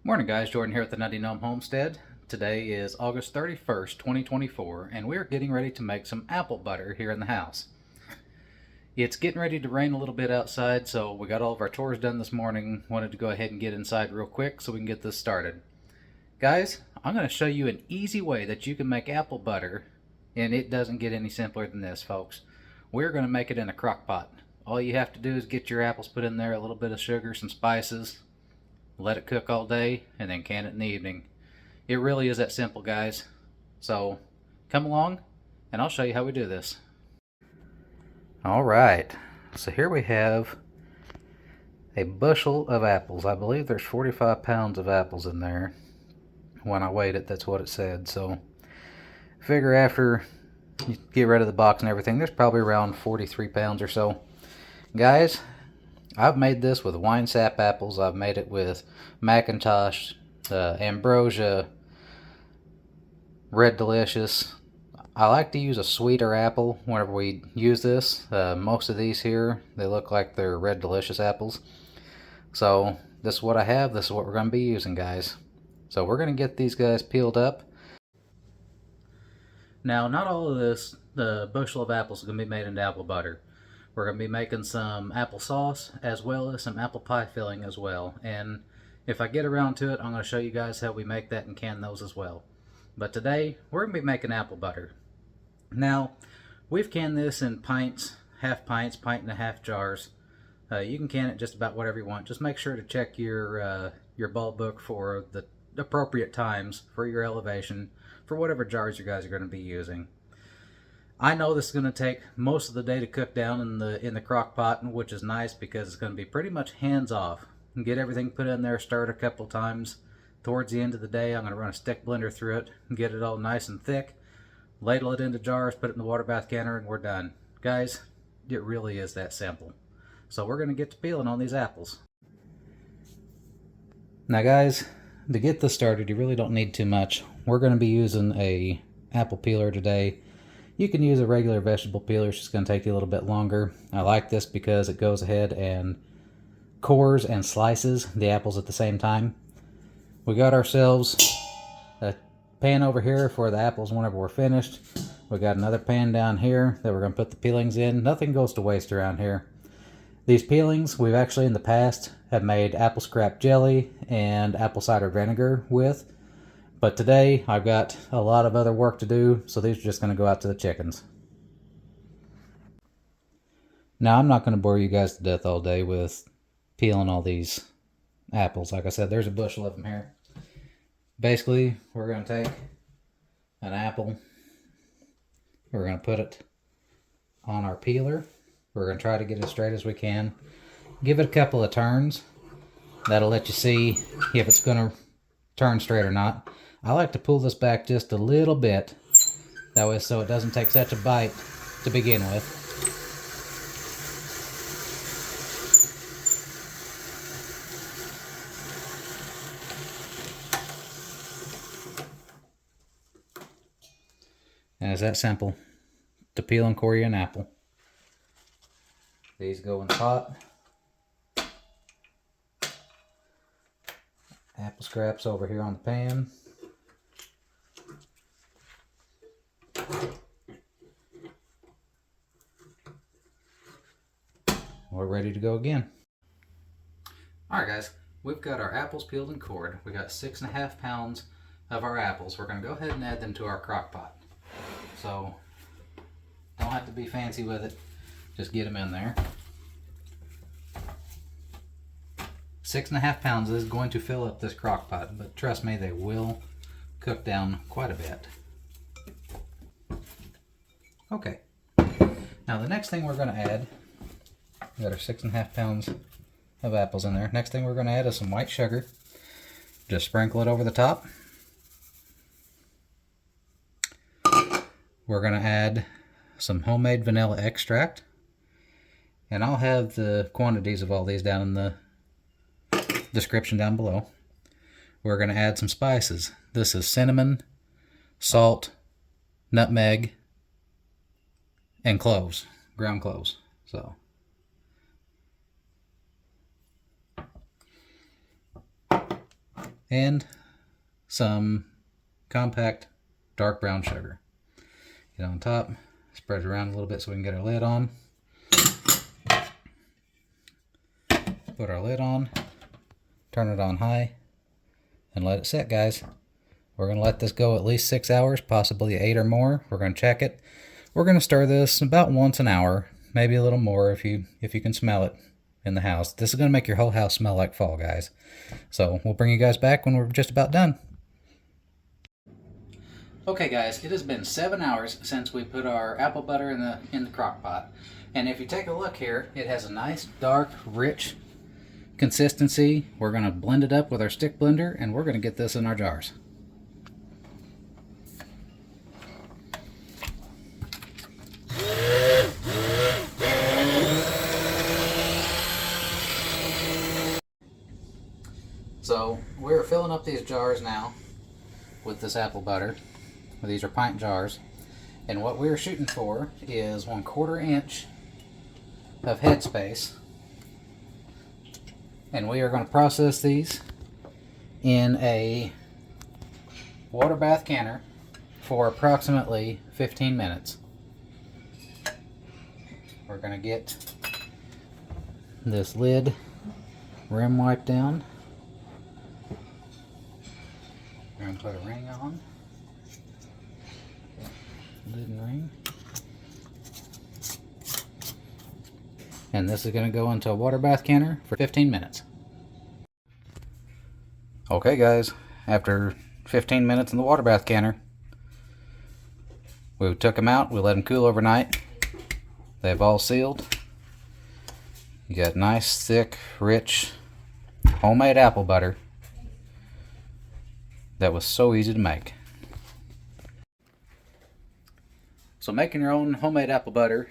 Morning guys, Jordan here at the Nutty Gnome Homestead. Today is August 31st, 2024, and we're getting ready to make some apple butter here in the house. It's getting ready to rain a little bit outside, so we got all of our chores done this morning. Wanted to go ahead and get inside real quick so we can get this started. Guys, I'm going to show you an easy way that you can make apple butter, and it doesn't get any simpler than this, folks. We're going to make it in a crock pot. All you have to do is get your apples put in there, a little bit of sugar, some spices, let it cook all day, and then can it in the evening. It really is that simple, guys. So come along and I'll show you how we do this. Alright, so here we have a bushel of apples. I believe there's 45 pounds of apples in there. When I weighed it, that's what it said. So figure after you get rid of the box and everything, there's probably around 43 pounds or so. Guys, I've made this with wine sap apples. I've made it with Macintosh, Ambrosia, Red Delicious. I like to use a sweeter apple whenever we use this. Most of these here, they look like they're Red Delicious apples. So this is what I have. This is what we're going to be using, guys. So we're going to get these guys peeled up. Now, not all of this, the bushel of apples, is going to be made into apple butter. We're going to be making some applesauce as well as some apple pie filling as well. And if I get around to it, I'm going to show you guys how we make that and can those as well. But today, we're going to be making apple butter. Now, we've canned this in pints, half pints, pint and a half jars. You can can it just about whatever you want. Just make sure to check your bulk book for the appropriate times for your elevation for whatever jars you guys are going to be using. I know this is going to take most of the day to cook down in the crock pot, which is nice because it's going to be pretty much hands off. Get everything put in there, stir it a couple times. Towards the end of the day, I'm going to run a stick blender through it and get it all nice and thick. Ladle it into jars, put it in the water bath canner, and we're done. Guys, it really is that simple. So we're going to get to peeling on these apples. Now guys, to get this started, you really don't need too much. We're going to be using a apple peeler today. You can use a regular vegetable peeler, it's just going to take you a little bit longer. I like this because it goes ahead and cores and slices the apples at the same time. We got ourselves a pan over here for the apples whenever we're finished. We got another pan down here that we're going to put the peelings in. Nothing goes to waste around here. These peelings we've actually in the past have made apple scrap jelly and apple cider vinegar with. But today, I've got a lot of other work to do, so these are just going to go out to the chickens. Now, I'm not going to bore you guys to death all day with peeling all these apples. Like I said, there's a bushel of them here. Basically, we're going to take an apple. We're going to put it on our peeler. We're going to try to get it as straight as we can. Give it a couple of turns. That'll let you see if it's going to turn straight or not. I like to pull this back just a little bit, that way so it doesn't take such a bite to begin with. And it's that simple to peel and core you an apple. These go in the pot. Apple scraps over here on the pan. We're ready to go again. Alright guys, we've got our apples peeled and cored. We got 6.5 pounds of our apples. We're going to go ahead and add them to our crock pot. So, don't have to be fancy with it. Just get them in there. 6.5 pounds is going to fill up this crock pot, but trust me, they will cook down quite a bit. Okay, now the next thing we're going to add, we got our 6.5 pounds of apples in there. Next thing we're going to add is some white sugar. Just sprinkle it over the top. We're going to add some homemade vanilla extract. And I'll have the quantities of all these down in the description down below. We're going to add some spices. This is cinnamon, salt, nutmeg, and cloves, ground cloves. So and some compact dark brown sugar. Get on top, spread it around a little bit so we can get our lid on. Put our lid on, turn it on high, and let it set, guys. We're going to let this go at least 6 hours, possibly 8 or more. We're going to check it. We're going to stir this about once an hour, maybe a little more if you can smell it in the house. This is going to make your whole house smell like fall, guys. So we'll bring you guys back when we're just about done. Okay guys, it has been 7 hours since we put our apple butter in the crock pot. And if you take a look here, it has a nice, dark, rich consistency. We're going to blend it up with our stick blender, and we're going to get this in our jars. So we're filling up these jars now with this apple butter. These are pint jars, and what we're shooting for is 1/4 inch of headspace, and we are going to process these in a water bath canner for approximately 15 minutes. We're going to get this lid rim wiped down. We're going to put a ring on. Lid and ring. And this is going to go into a water bath canner for 15 minutes. Okay guys, after 15 minutes in the water bath canner, we took them out, we let them cool overnight. They've all sealed. You got nice, thick, rich, homemade apple butter that was so easy to make. So making your own homemade apple butter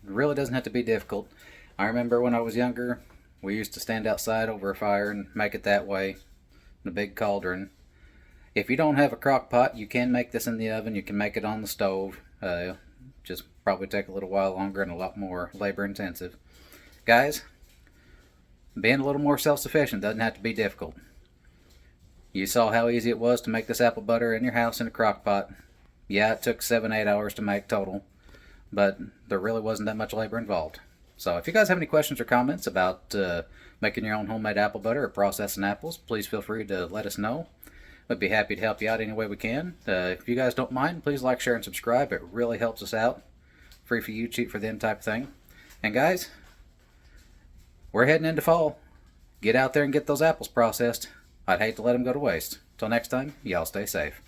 really doesn't have to be difficult. I remember when I was younger, we used to stand outside over a fire and make it that way in a big cauldron. If you don't have a crock pot, you can make this in the oven. You can make it on the stove. Just probably take a little while longer and a lot more labor intensive. Guys, being a little more self-sufficient doesn't have to be difficult. You saw how easy it was to make this apple butter in your house in a crock pot. Yeah, it took 7-8 hours to make total, but there really wasn't that much labor involved. So if you guys have any questions or comments about making your own homemade apple butter or processing apples, please feel free to let us know. We'd be happy to help you out any way we can. If you guys don't mind, please like, share, and subscribe. It really helps us out. Free for you, cheap for them type of thing. And guys, we're heading into fall. Get out there and get those apples processed. I'd hate to let them go to waste. Till next time, y'all stay safe.